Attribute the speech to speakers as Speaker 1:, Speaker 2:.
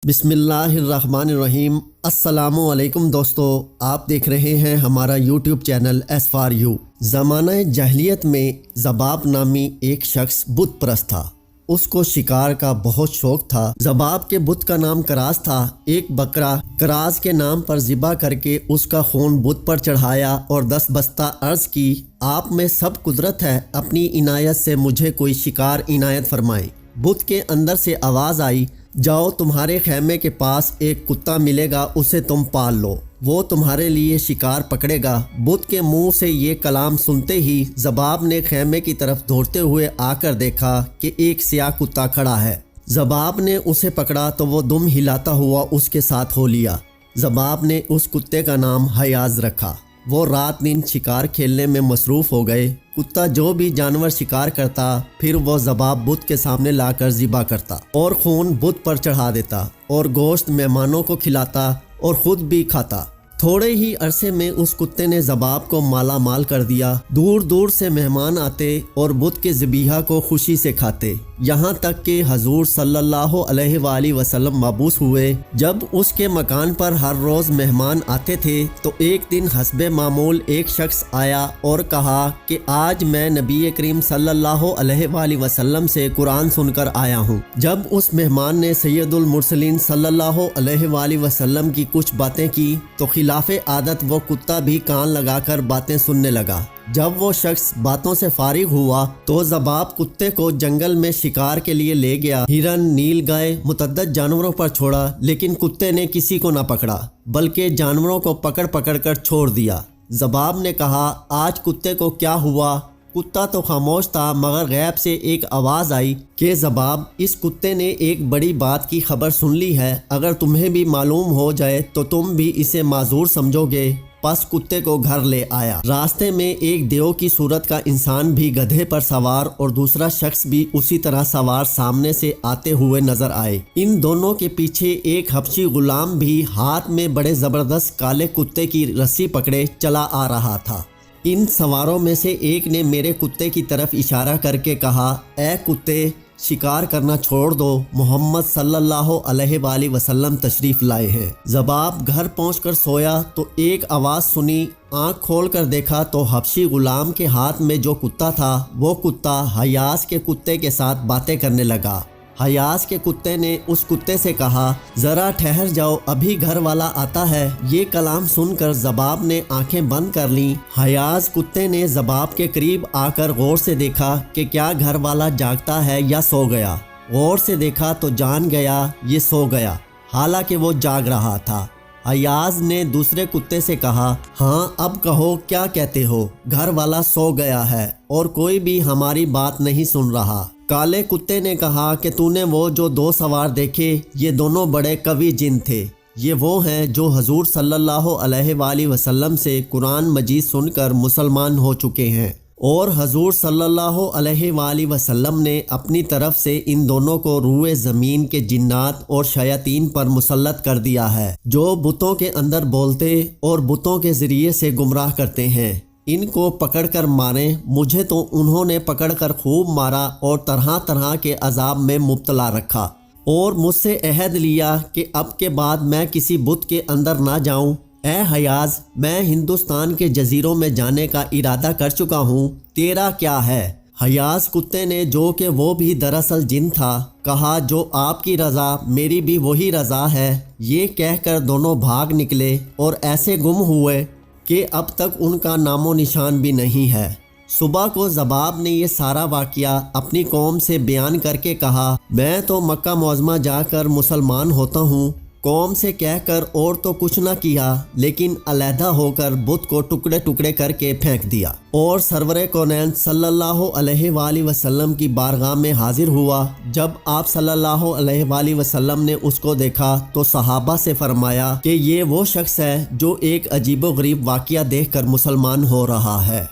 Speaker 1: بسم اللہ الرحمن الرحیم۔ السلام علیکم دوستو، آپ دیکھ رہے ہیں ہمارا YouTube channel S for you. زمانہ جاہلیت میں زباب نامی ایک شخص بت پرست تھا۔ اس کو شکار کا بہت شوق تھا۔ زباب کے بت کا نام کراس تھا۔ ایک بکرا کراس کے نام پر ذبح کر کے اس کا خون بت پر چڑھایا اور 10 بستہ عرض کی، آپ میں سب قدرت ہے، اپنی عنایت سے مجھے کوئی شکار عنایت فرمائیں۔ بت کے اندر سے آواز آئی، جاؤ تمہارے خیمے کے پاس ایک کتا ملے گا، اسے تم پال لو، وہ تمہارے لیے شکار پکڑے گا۔ بت کے منہ سے یہ کلام سنتے ہی زباب نے خیمے کی طرف دوڑتے ہوئے آ کر دیکھا کہ ایک سیاہ کتا کھڑا ہے۔ زباب نے اسے پکڑا تو وہ دم ہلاتا ہوا اس کے ساتھ ہو لیا۔ زباب نے اس کتے کا نام حیاض رکھا۔ وہ رات دن شکار کھیلنے میں مصروف ہو گئے۔ کتا جو بھی جانور شکار کرتا پھر وہ زباب بت کے سامنے لا کر ذبح کرتا اور خون بت پر چڑھا دیتا اور گوشت مہمانوں کو کھلاتا اور خود بھی کھاتا۔ تھوڑے ہی عرصے میں اس کتے نے زباب کو مالا مال کر دیا۔ دور دور سے مہمان آتے اور بت کے ذبیحہ کو خوشی سے کھاتے، یہاں تک کہ حضور صلی اللہ علیہ وآلہ وسلم مبعوث ہوئے۔ جب اس کے مکان پر ہر روز مہمان آتے تھے تو ایک دن حسب معمول ایک شخص آیا اور کہا کہ آج میں نبی کریم صلی اللہ علیہ وآلہ وسلم سے قرآن سن کر آیا ہوں۔ جب اس مہمان نے سید المرسلین صلی اللہ علیہ وآلہ وسلم کی کچھ باتیں کی تو خلاف عادت وہ کتا بھی کان لگا کر باتیں سننے لگا۔ جب وہ شخص باتوں سے فارغ ہوا تو زباب کتے کو جنگل میں شکار کے لیے لے گیا۔ ہرن، نیل گائے، متعدد جانوروں پر چھوڑا، لیکن کتے نے کسی کو نہ پکڑا بلکہ جانوروں کو پکڑ پکڑ کر چھوڑ دیا۔ زباب نے کہا، آج کتے کو کیا ہوا؟ کتا تو خاموش تھا، مگر غیب سے ایک آواز آئی کہ زباب، اس کتے نے ایک بڑی بات کی خبر سن لی ہے، اگر تمہیں بھی معلوم ہو جائے تو تم بھی اسے معذور سمجھو گے۔ پس کتے کو گھر لے آیا۔ راستے میں ایک دیو کی صورت کا انسان بھی گدھے پر سوار اور دوسرا شخص بھی اسی طرح سوار سامنے سے آتے ہوئے نظر آئے۔ ان دونوں کے پیچھے ایک حبشی غلام بھی ہاتھ میں بڑے زبردست کالے کتے کی رسی پکڑے چلا آ رہا تھا۔ ان سواروں میں سے ایک نے میرے کتے کی طرف اشارہ کر کے کہا، اے کتے، شکار کرنا چھوڑ دو، محمد صلی اللہ علیہ وآلہ وسلم تشریف لائے ہیں۔ زباب گھر پہنچ کر سویا تو ایک آواز سنی۔ آنکھ کھول کر دیکھا تو حبشی غلام کے ہاتھ میں جو کتا تھا وہ کتا حیاض کے کتے کے ساتھ باتیں کرنے لگا۔ حیاض کے کتے نے اس کتے سے کہا، ذرا ٹھہر جاؤ، ابھی گھر والا آتا ہے۔ یہ کلام سن کر زباب نے آنکھیں بند کر لیں۔ حیاض کتے نے زباب کے قریب آ کر غور سے دیکھا کہ کیا گھر والا جاگتا ہے یا سو گیا۔ غور سے دیکھا تو جان گیا یہ سو گیا، حالانکہ وہ جاگ رہا تھا۔ حیاض نے دوسرے کتے سے کہا، ہاں اب کہو کیا کہتے ہو؟ گھر والا سو گیا ہے اور کوئی بھی ہماری بات نہیں سن رہا۔ کالے کتے نے کہا کہ تو نے وہ جو 2 سوار دیکھے، یہ دونوں بڑے قوی جن تھے، یہ وہ ہیں جو حضور صلی اللہ علیہ وآلہ وسلم سے قرآن مجید سن کر مسلمان ہو چکے ہیں، اور حضور صلی اللہ علیہ وآلہ وسلم نے اپنی طرف سے ان دونوں کو روئے زمین کے جنات اور شیاطین پر مسلط کر دیا ہے، جو بتوں کے اندر بولتے اور بتوں کے ذریعے سے گمراہ کرتے ہیں۔ ان کو پکڑ کر ماریں، مجھے تو انہوں نے پکڑ کر خوب مارا اور طرح طرح کے عذاب میں مبتلا رکھا، اور مجھ سے عہد لیا کہ اب کے بعد میں کسی بت کے اندر نہ جاؤں۔ اے حیاض، میں ہندوستان کے جزیروں میں جانے کا ارادہ کر چکا ہوں، تیرا کیا ہے؟ حیاض کتے نے، جو کہ وہ بھی دراصل جن تھا، کہا، جو آپ کی رضا میری بھی وہی رضا ہے۔ یہ کہہ کر دونوں بھاگ نکلے اور ایسے گم ہوئے کہ اب تک ان کا نام و نشان بھی نہیں ہے۔ صبح کو زباب نے یہ سارا واقعہ اپنی قوم سے بیان کر کے کہا، میں تو مکہ معظمہ جا کر مسلمان ہوتا ہوں۔ قوم سے کہہ کر اور تو کچھ نہ کیا، لیکن علیحدہ ہو کر بت کو ٹکڑے ٹکڑے کر کے پھینک دیا اور سرور کونین صلی اللہ علیہ وآلہ وسلم کی بارگاہ میں حاضر ہوا۔ جب آپ صلی اللہ علیہ وآلہ وسلم نے اس کو دیکھا تو صحابہ سے فرمایا کہ یہ وہ شخص ہے جو ایک عجیب و غریب واقعہ دیکھ کر مسلمان ہو رہا ہے۔